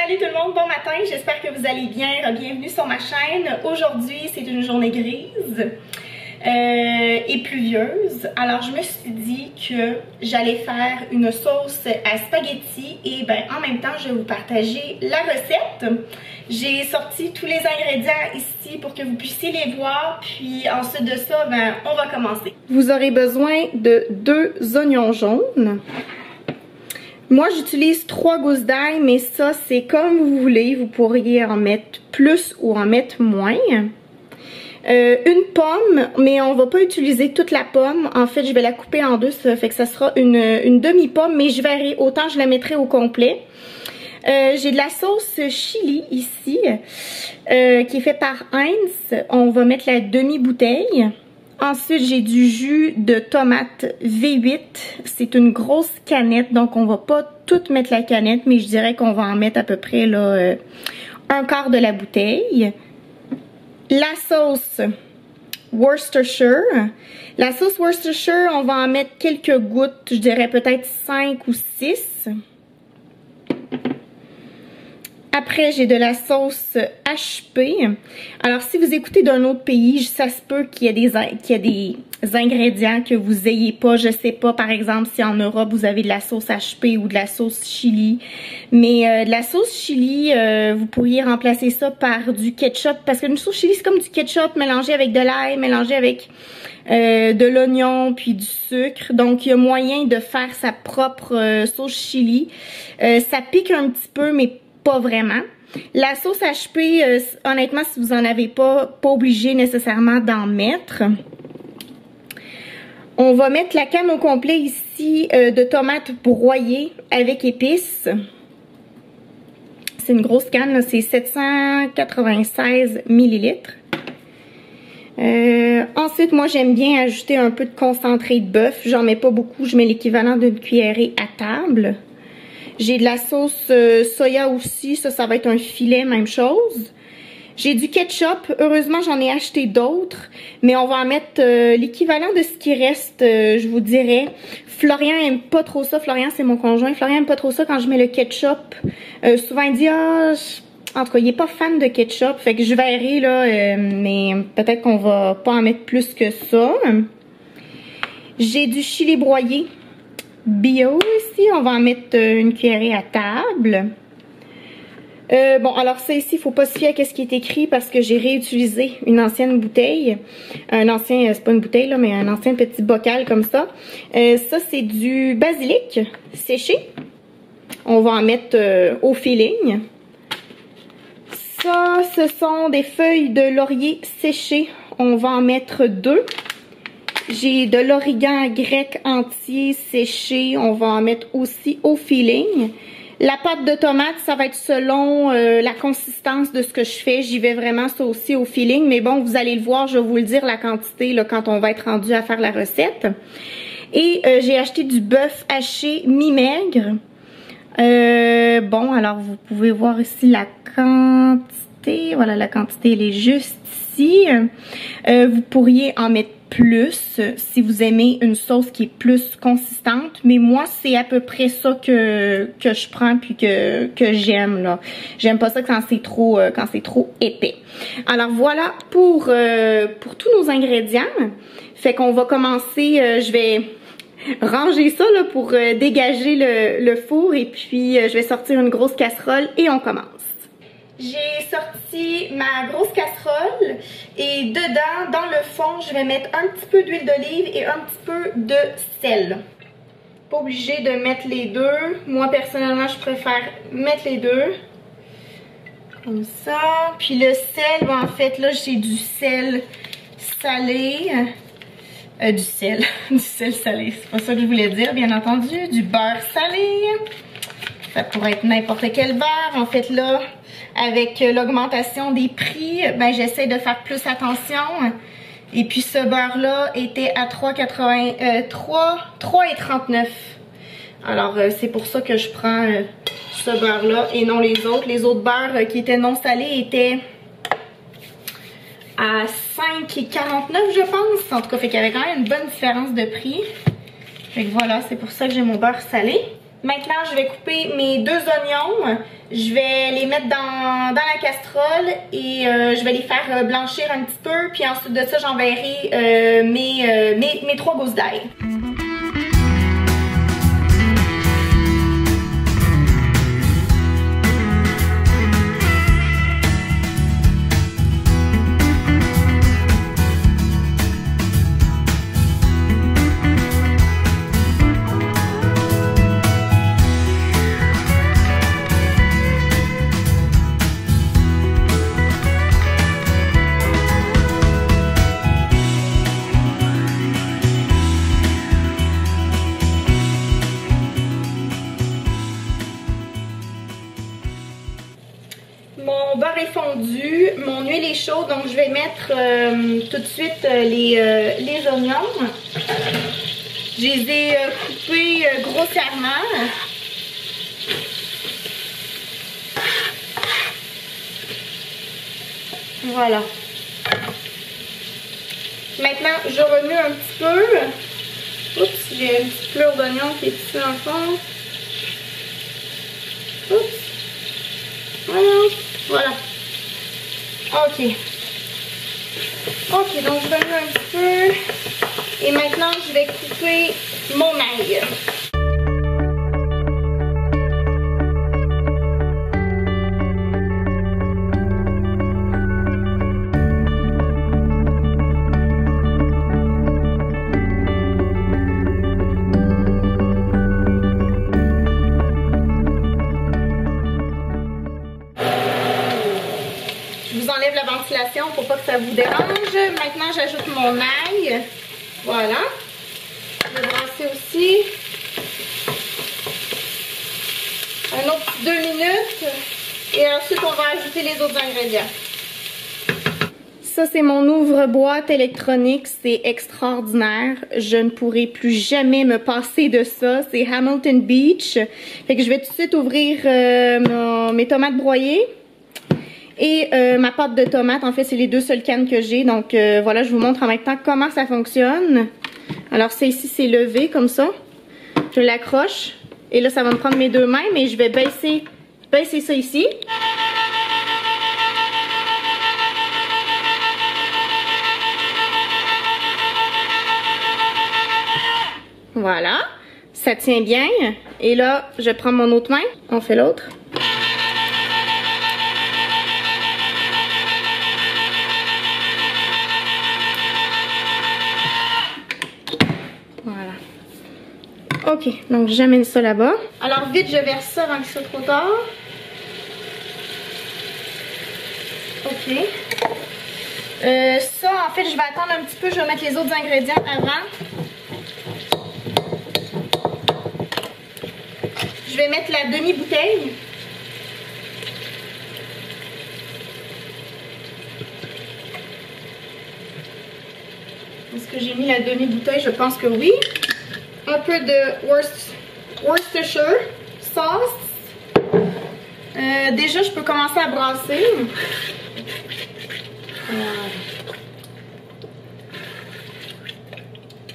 Salut tout le monde, bon matin, j'espère que vous allez bien, bienvenue sur ma chaîne. Aujourd'hui c'est une journée grise et pluvieuse, alors je me suis dit que j'allais faire une sauce à spaghetti et en même temps je vais vous partager la recette. J'ai sorti tous les ingrédients ici pour que vous puissiez les voir, puis ensuite de ça, on va commencer. Vous aurez besoin de 2 oignons jaunes. Moi, j'utilise 3 gousses d'ail, mais ça, c'est comme vous voulez. Vous pourriez en mettre plus ou en mettre moins. Une pomme, mais on va pas utiliser toute la pomme. En fait, je vais la couper en deux, ça fait que ça sera une demi-pomme, mais je verrai. Autant je la mettrai au complet. J'ai de la sauce chili ici, qui est faite par Heinz. On va mettre la demi-bouteille. Ensuite, j'ai du jus de tomate V8. C'est une grosse canette, donc on va pas tout mettre la canette, mais je dirais qu'on va en mettre à peu près là, un quart de la bouteille. La sauce Worcestershire. La sauce Worcestershire, on va en mettre quelques gouttes, je dirais peut-être 5 ou 6. Après, j'ai de la sauce HP. Alors, si vous écoutez d'un autre pays, ça se peut qu'il y ait des ingrédients que vous n'ayez pas. Je sais pas, par exemple, si en Europe, vous avez de la sauce HP ou de la sauce chili. Mais de la sauce chili, vous pourriez remplacer ça par du ketchup. Parce que une sauce chili, c'est comme du ketchup mélangé avec de l'ail, mélangé avec de l'oignon, puis du sucre. Donc, il y a moyen de faire sa propre sauce chili. Ça pique un petit peu, mais pas vraiment. La sauce HP, honnêtement, si vous en avez pas obligé nécessairement d'en mettre. On va mettre la canne au complet ici de tomates broyées avec épices. C'est une grosse canne, c'est 796 ml. Ensuite, moi, j'aime bien ajouter un peu de concentré de bœuf. J'en mets pas beaucoup, je mets l'équivalent d'une cuillerée à table. J'ai de la sauce soya aussi, ça va être un filet, même chose. J'ai du ketchup, heureusement j'en ai acheté d'autres, mais on va en mettre l'équivalent de ce qui reste, je vous dirais. Florian aime pas trop ça, Florian c'est mon conjoint, Florian aime pas trop ça quand je mets le ketchup. Souvent il dit, en tout cas il est pas fan de ketchup, fait que je verrai là, mais peut-être qu'on va pas en mettre plus que ça. J'ai du chili broyé bio ici, on va en mettre une cuillerée à table. Bon, alors ça ici, il faut pas se fier à ce qui est écrit parce que j'ai réutilisé une ancienne bouteille. Un ancien, c'est pas une bouteille là, mais un ancien petit bocal comme ça. Ça, c'est du basilic séché. On va en mettre au feeling. Ça, ce sont des feuilles de laurier séchées. On va en mettre 2. J'ai de l'origan grec entier séché. On va en mettre aussi au feeling. La pâte de tomate, ça va être selon la consistance de ce que je fais. J'y vais vraiment ça aussi au feeling. Mais bon, vous allez le voir, je vais vous le dire la quantité là, quand on va être rendu à faire la recette. Et j'ai acheté du bœuf haché mi-maigre. Bon, alors vous pouvez voir ici la quantité. Voilà, la quantité, elle est juste ici. Vous pourriez en mettre plus si vous aimez une sauce qui est plus consistante, mais moi c'est à peu près ça que je prends puis que j'aime là. J'aime pas ça quand c'est trop épais. Alors voilà pour tous nos ingrédients. Fait qu'on va commencer, je vais ranger ça là pour dégager le four et puis je vais sortir une grosse casserole et on commence. J'ai sorti ma grosse casserole et dedans, dans le fond, je vais mettre un petit peu d'huile d'olive et un petit peu de sel. Pas obligé de mettre les deux. Moi, personnellement, je préfère mettre les deux. Comme ça. Puis le sel, en fait, là, j'ai du sel salé. Du sel salé, c'est pas ça que je voulais dire, bien entendu. Du beurre salé. Ça pourrait être n'importe quel beurre. En fait, là, avec l'augmentation des prix, j'essaie de faire plus attention. Et puis ce beurre-là était à 3,39. Alors c'est pour ça que je prends ce beurre-là et non les autres. Les autres beurres qui étaient non salés étaient à 5,49 je pense. En tout cas, fait qu'il y avait quand même une bonne différence de prix. Fait que voilà, c'est pour ça que j'ai mon beurre salé. Maintenant, je vais couper mes 2 oignons. Je vais les mettre dans la casserole et je vais les faire blanchir un petit peu. Puis ensuite de ça, j'enverrai mes 3 gousses d'ail. Mon beurre est fondu, mon huile est chaude, donc je vais mettre tout de suite les oignons. Je les ai coupés grossièrement. Voilà. Maintenant, je remue un petit peu. Oups, j'ai une petite fleur d'oignon qui est ici dans le fond. Oups. Voilà. Ok. Ok, donc je remue un petit peu. Et maintenant, je vais couper mon ail. J'enlève la ventilation pour pas que ça vous dérange. Maintenant, j'ajoute mon ail. Voilà. Je vais brasser aussi. Un autre 2 minutes. Et ensuite, on va ajouter les autres ingrédients. Ça, c'est mon ouvre-boîte électronique. C'est extraordinaire. Je ne pourrai plus jamais me passer de ça. C'est Hamilton Beach. Fait que je vais tout de suite ouvrir mes tomates broyées. Et ma pâte de tomate, en fait, c'est les 2 seules cannes que j'ai. Donc voilà, je vous montre en même temps comment ça fonctionne. Alors ça ici, c'est levé comme ça. Je l'accroche. Et là, ça va me prendre mes 2 mains, mais je vais baisser ça ici. Voilà. Ça tient bien. Et là, je prends mon autre main. On fait l'autre. Ok, donc j'amène ça là-bas. Alors vite, je verse ça avant que ce soit trop tard. Ok. Ça, en fait, je vais attendre un petit peu. Je vais mettre les autres ingrédients avant. Je vais mettre la demi-bouteille. Est-ce que j'ai mis la demi-bouteille? Je pense que oui. Un peu de Worcestershire sauce. Déjà, je peux commencer à brasser.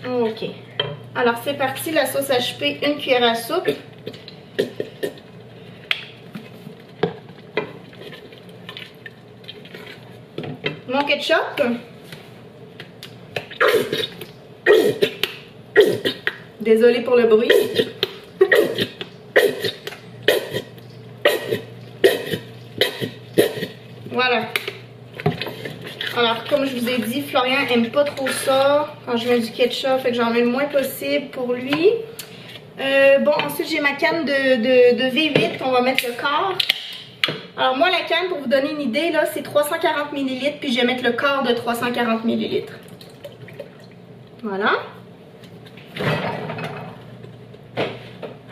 Ok. Alors, c'est parti. La sauce à choper, 1 cuillère à soupe. Mon ketchup. Désolée pour le bruit. Voilà. Alors, comme je vous ai dit, Florian aime pas trop ça quand je mets du ketchup, fait que j'en mets le moins possible pour lui. Bon, ensuite, j'ai ma canne de V8 qu'on va mettre le quart. Alors, moi, la canne, pour vous donner une idée, là, c'est 340 ml, puis je vais mettre le quart de 340 ml. Voilà.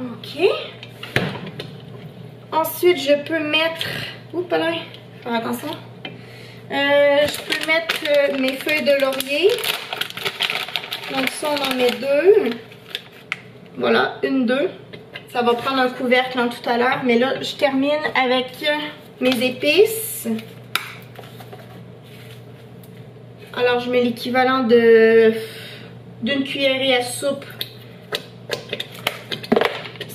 Ok. Ensuite, je peux mettre... Oups là, faire attention. Je peux mettre mes feuilles de laurier. Donc ça, on en met 2. Voilà, 1, 2. Ça va prendre un couvercle tout à l'heure. Mais là, je termine avec mes épices. Alors, je mets l'équivalent d'une cuillerée à soupe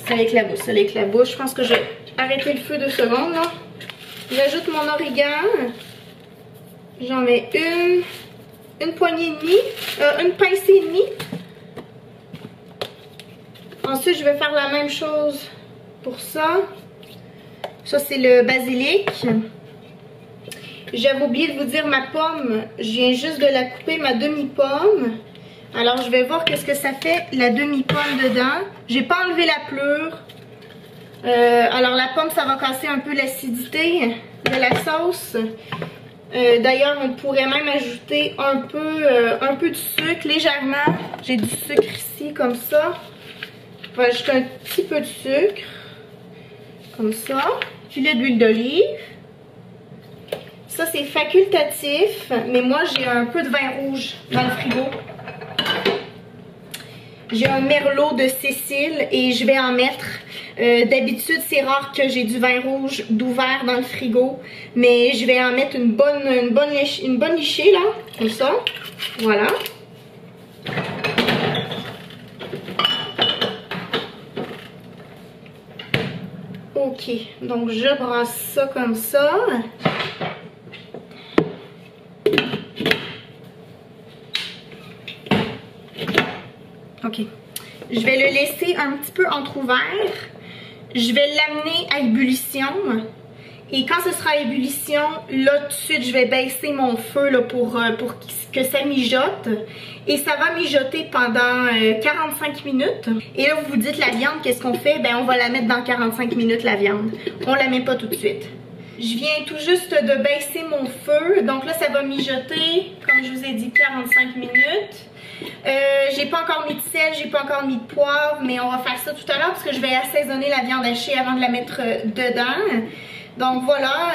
C'est avec la bouche, c'est avec la bouche. Je pense que je vais arrêter le feu 2 secondes, là. J'ajoute mon origan. J'en mets une poignée et demie, une pincée et demie. Ensuite, je vais faire la même chose pour ça. Ça, c'est le basilic. J'avais oublié de vous dire ma pomme. Je viens juste de la couper, ma demi-pomme. Alors, je vais voir qu'est-ce que ça fait, la demi-pomme dedans. J'ai pas enlevé la pleure. Alors, la pomme, ça va casser un peu l'acidité de la sauce. D'ailleurs, on pourrait même ajouter un peu de sucre, légèrement. J'ai du sucre ici, comme ça. Je vais ajouter un petit peu de sucre. Comme ça. Filet d'huile d'olive. Ça, c'est facultatif, mais moi, j'ai un peu de vin rouge dans le frigo. J'ai un merlot de Cécile et je vais en mettre. D'habitude, c'est rare que j'ai du vin rouge d'ouvert dans le frigo, mais je vais en mettre une bonne lichée, là, comme ça. Voilà. Ok, donc je brasse ça comme ça. Ok, je vais le laisser un petit peu entrouvert. Je vais l'amener à ébullition. Et quand ce sera à ébullition, là tout de suite je vais baisser mon feu là, pour que ça mijote. Et ça va mijoter pendant 45 minutes. Et là vous vous dites la viande, qu'est-ce qu'on fait? Ben on va la mettre dans 45 minutes la viande. On la met pas tout de suite. Je viens tout juste de baisser mon feu. Donc là ça va mijoter, comme je vous ai dit, 45 minutes. J'ai pas encore mis de sel, j'ai pas encore mis de poivre, mais on va faire ça tout à l'heure parce que je vais assaisonner la viande hachée avant de la mettre dedans. Donc voilà,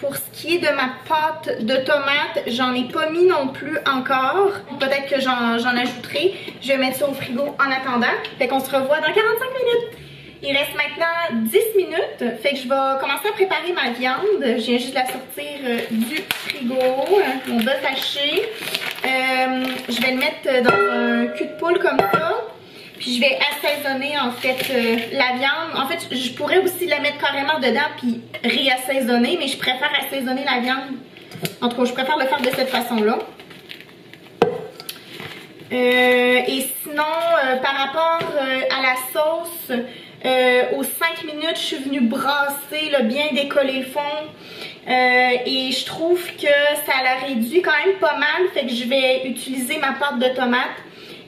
pour ce qui est de ma pâte de tomate, j'en ai pas mis non plus encore. Peut-être que j'en ajouterai. Je vais mettre ça au frigo en attendant. Fait qu'on se revoit dans 45 minutes. Il reste maintenant 10 minutes. Fait que je vais commencer à préparer ma viande. Je viens juste de la sortir du frigo. Mon bœuf haché. Je vais le mettre dans un cul de poule comme ça. Puis je vais assaisonner en fait la viande. En fait, je pourrais aussi la mettre carrément dedans puis réassaisonner, mais je préfère assaisonner la viande. En tout cas, je préfère le faire de cette façon-là. Et sinon, par rapport à la sauce, aux 5 minutes, je suis venue brasser, là, bien décoller le fond. Et je trouve que ça la réduit quand même pas mal. Fait que je vais utiliser ma pâte de tomate.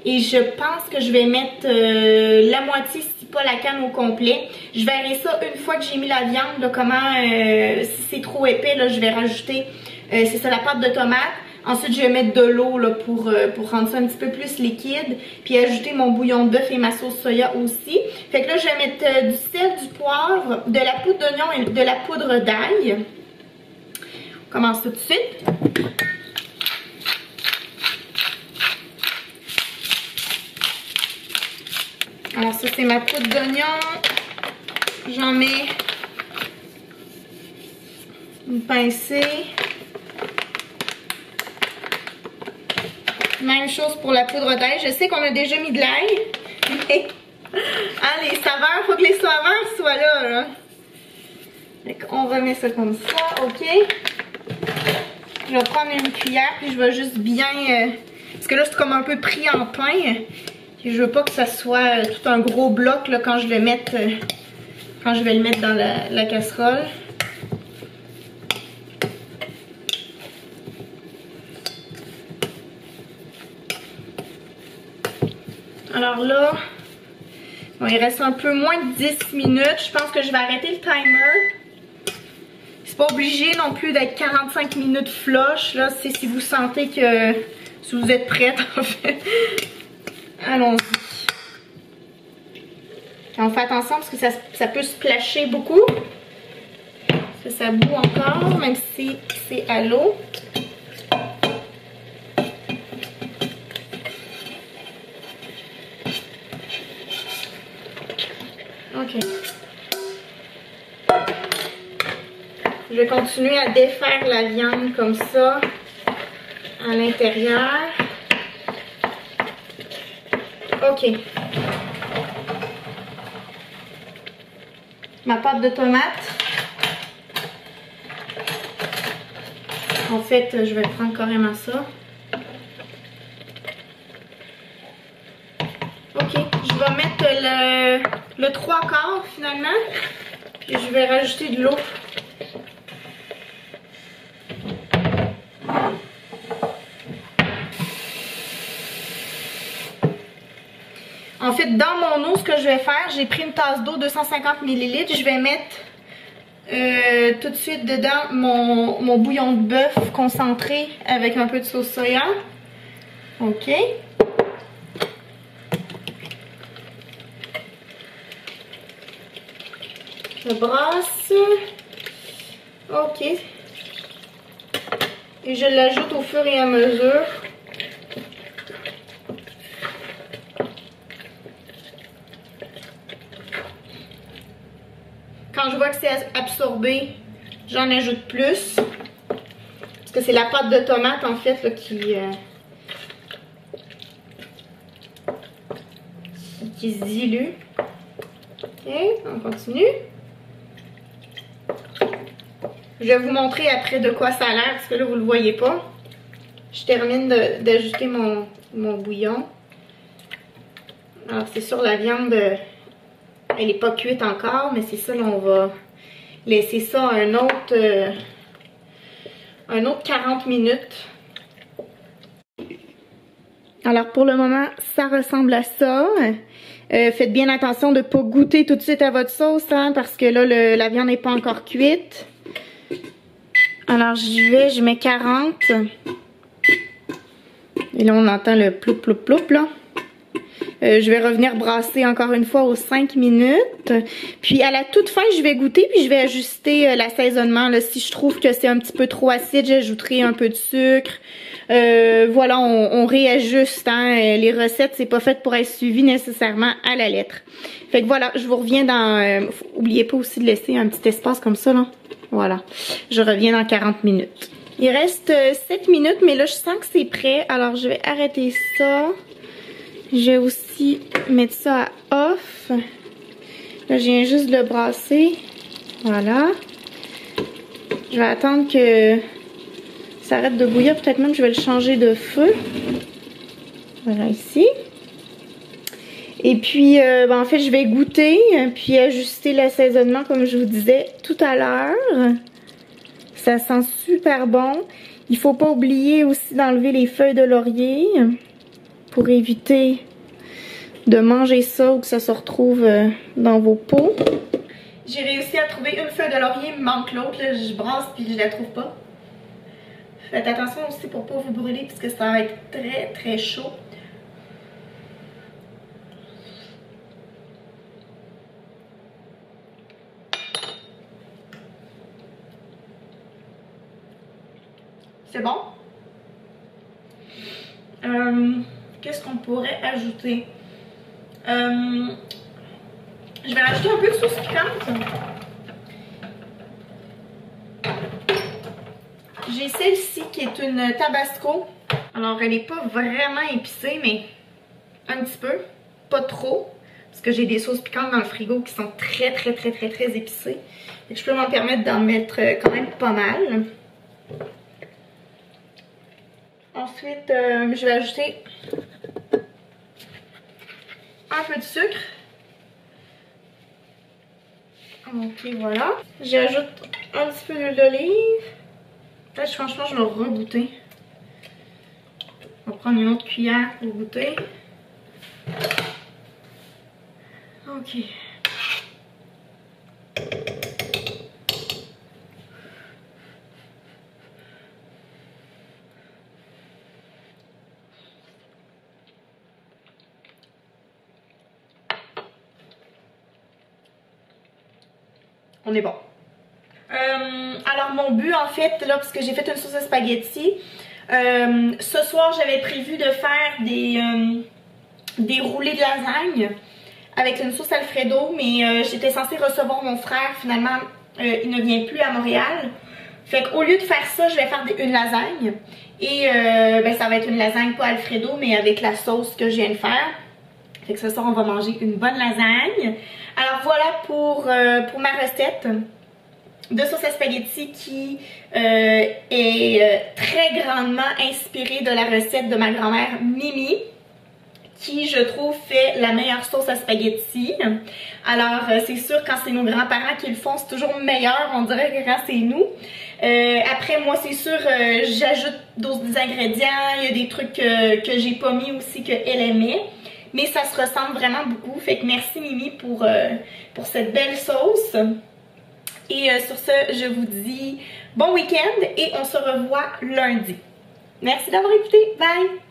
Et je pense que je vais mettre la moitié, si pas la canne au complet. Je verrai ça une fois que j'ai mis la viande, là, comment, si c'est trop épais, là, je vais rajouter, c'est ça, la pâte de tomate. Ensuite, je vais mettre de l'eau là pour rendre ça un petit peu plus liquide. Puis ajouter mon bouillon de bœuf et ma sauce soya aussi. Fait que là, je vais mettre du sel, du poivre, de la poudre d'oignon et de la poudre d'ail. On commence tout de suite. Alors ça, c'est ma poudre d'oignon. J'en mets une pincée. Même chose pour la poudre d'ail. Je sais qu'on a déjà mis de l'ail, mais les saveurs, il faut que les saveurs soient là. On remet ça comme ça, ok. Je vais prendre une cuillère, puis je vais juste bien... parce que là, c'est comme un peu pris en pain. Et je veux pas que ça soit tout un gros bloc là, quand je vais le mettre... quand je vais le mettre dans la casserole. Alors là, bon, il reste un peu moins de 10 minutes. Je pense que je vais arrêter le timer. C'est pas obligé non plus d'être 45 minutes flush. Là, c'est si vous sentez que... si vous êtes prête, en fait. Allons-y. On fait attention parce que ça peut se splasher beaucoup. Parce que ça bout encore, même si c'est à l'eau. Ok. Je vais continuer à défaire la viande comme ça à l'intérieur. Ok. ma pâte de tomate. En fait, je vais prendre carrément ça. Ok, je vais mettre le 3/4 finalement. Puis je vais rajouter de l'eau. En fait, dans mon eau, ce que je vais faire, j'ai pris une tasse d'eau, 250 ml. Je vais mettre tout de suite dedans mon bouillon de bœuf concentré avec un peu de sauce soya. Ok. Je brasse. Ok. Et je l'ajoute au fur et à mesure. Quand je vois que c'est absorbé, j'en ajoute plus. Parce que c'est la pâte de tomate en fait là, qui se dilue. Ok, on continue. Je vais vous montrer après de quoi ça a l'air parce que là vous le voyez pas. Je termine d'ajouter mon bouillon. Alors c'est sûr la viande, elle n'est pas cuite encore, mais c'est ça, là, on va laisser ça un autre 40 minutes. Alors pour le moment, ça ressemble à ça. Faites bien attention de ne pas goûter tout de suite à votre sauce, hein, parce que là, la viande n'est pas encore cuite. Alors j'y vais, je mets 40. Et là, on entend le ploup ploup ploup là. Je vais revenir brasser encore une fois aux 5 minutes. Puis à la toute fin, je vais goûter puis je vais ajuster l'assaisonnement. Si je trouve que c'est un petit peu trop acide, j'ajouterai un peu de sucre. Voilà, on réajuste. Hein. Les recettes, c'est pas fait pour être suivi nécessairement à la lettre. Fait que voilà, je vous reviens dans... oubliez pas aussi de laisser un petit espace comme ça, là. Voilà, je reviens dans 40 minutes. Il reste 7 minutes, mais là, je sens que c'est prêt. Alors, je vais arrêter ça. Je vais aussi mettre ça à off. Là, je viens juste de le brasser. Voilà. Je vais attendre que ça arrête de bouillir. Peut-être même que je vais le changer de feu. Voilà, ici. Et puis, en fait, je vais goûter, puis ajuster l'assaisonnement comme je vous disais tout à l'heure. Ça sent super bon. Il faut pas oublier aussi d'enlever les feuilles de laurier pour éviter de manger ça ou que ça se retrouve dans vos pots. J'ai réussi à trouver une feuille de laurier, il me manque l'autre. Je brasse puis je la trouve pas. Faites attention aussi pour pas vous brûler puisque ça va être très très chaud. C'est bon. Qu'est-ce qu'on pourrait ajouter? Je vais rajouter un peu de sauce piquante. J'ai celle-ci qui est une Tabasco. Alors, elle n'est pas vraiment épicée, mais un petit peu. Pas trop. Parce que j'ai des sauces piquantes dans le frigo qui sont très épicées. Et je peux m'en permettre d'en mettre quand même pas mal. Ensuite, je vais ajouter un peu de sucre. Ok, voilà. J'ajoute un petit peu d'huile d'olive. Là, franchement, je vais regoûter. On va prendre une autre cuillère pour goûter. Ok. On est bon. Alors mon but en fait, là, parce que j'ai fait une sauce à spaghetti, ce soir j'avais prévu de faire des roulés de lasagne avec une sauce Alfredo, mais j'étais censée recevoir mon frère, finalement il ne vient plus à Montréal. Fait qu'au lieu de faire ça, je vais faire une lasagne. Et ça va être une lasagne pas Alfredo, mais avec la sauce que je viens de faire. Fait que ce soir, on va manger une bonne lasagne. Alors voilà pour ma recette de sauce à spaghetti qui est très grandement inspirée de la recette de ma grand-mère Mimi, qui, je trouve, fait la meilleure sauce à spaghetti. Alors, c'est sûr, quand c'est nos grands-parents qui le font, c'est toujours meilleur, on dirait, que quand c'est nous. Après, moi, c'est sûr, j'ajoute d'autres ingrédients. Il y a des trucs que j'ai pas mis aussi, qu'elle aimait. Mais ça se ressemble vraiment beaucoup. Fait que merci, Mimi, pour cette belle sauce. Et sur ce, je vous dis bon week-end et on se revoit lundi. Merci d'avoir écouté. Bye!